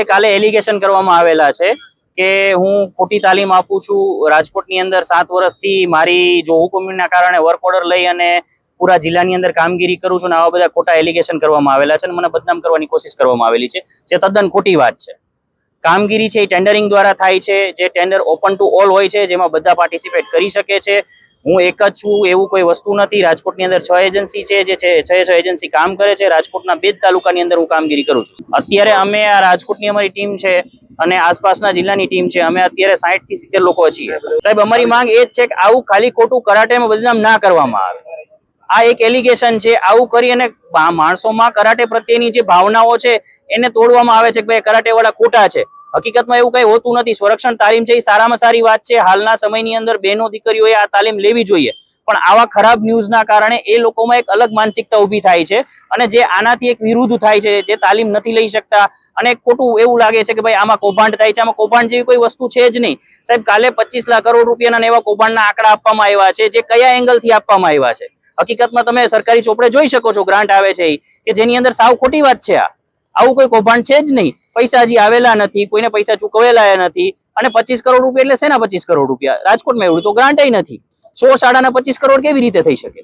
કાલે એલિગેશન કરવામાં આવેલા છે કે હું ખોટી તાલીમ આપું છું રાજકોટની અંદર 7 વર્ષથી મારી જો હુકુમના કારણે વર્ક ઓર્ડર લઈ અને પૂરા જિલ્લાની અંદર કામગીરી કરું છું અને આવા બધા ખોટા એલિગેશન કરવામાં આવેલા છે અને મને બદનામ કરવાની કોશિશ કરવામાં આવેલી છે જે તદ્દન ખોટી વાત છે। કામગીરી છે એ ટેન્ડરિંગ દ્વારા થાય છે, જે ટેન્ડર ઓપન ટુ ઓલ હોય છે, જેમાં બધા પાર્ટિસિપેટ કરી શકે છે। હું એક જ છું એવું કોઈ વસ્તુ નથી। રાજકોટની અંદર 6 એજન્સી છે જે 6 એજન્સી કામ કરે છે। રાજકોટના 2 તાલુકાની અંદર હું કામગીરી કરું છું। અત્યારે અમે આ રાજકોટની અમારી ટીમ છે અને આસપાસના જિલ્લાની ટીમ છે, અમે અત્યારે 60 થી 70 લોકો છીએ। સાહેબ અમારી માંગ એ જ છે કે આવું ખાલી ખોટું કરાટેમાં બદનામ ના કરવામાં આવે। આ એક એલિગેશન છે, આવું કરી અને માણસોમાં કરાટે પ્રત્યેની જે ભાવનાઓ છે એને તોડવામાં આવે છે કે ભાઈ કરાટે વાળા ખોટા છે। હકીકતમાં એવું કઈ હોતું નથી। સંરક્ષણ તાલીમ છે એ સારામાં સારી વાત છે। હાલના સમયની અંદર બહેનો દીકરીઓએ આ તાલીમ લેવી જોઈએ, પણ આવા ખરાબ ન્યૂઝના કારણે એ લોકોમાં એક અલગ માનસિકતા ઊભી થાય છે અને જે આનાથી એક વિરુદ્ધ થાય છે, જે તાલીમ નથી લઈ શકતા અને ખોટું એવું લાગે છે કે ભાઈ આમાં કૌભાંડ થાય છે। આમાં કૌભાંડ જેવી કોઈ વસ્તુ છે જ નહીં સાહેબ। કાલે 25 લાખ કરોડ રૂપિયાના એવા કૌભાંડના આંકડા આપવામાં આવ્યા છે જે કયા એંગલથી આપવામાં આવ્યા છે। હકીકતમાં તમે સરકારી ચોપડે જોઈ શકો છો, ગ્રાન્ટ આવે છે કે જેની અંદર સાવ ખોટી વાત છે। આવું કોઈ કૌભાંડ છે જ નહીં। પૈસા હજી આવેલા નથી, કોઈને પૈસા ચૂકવેલા નથી અને 25 કરોડ રૂપિયા એટલે શેના 25 કરોડ રૂપિયા? રાજકોટમાં એવું તો ગ્રાન્ટ નથી। 100 શાળાના 25 કરોડ કેવી રીતે થઈ શકે?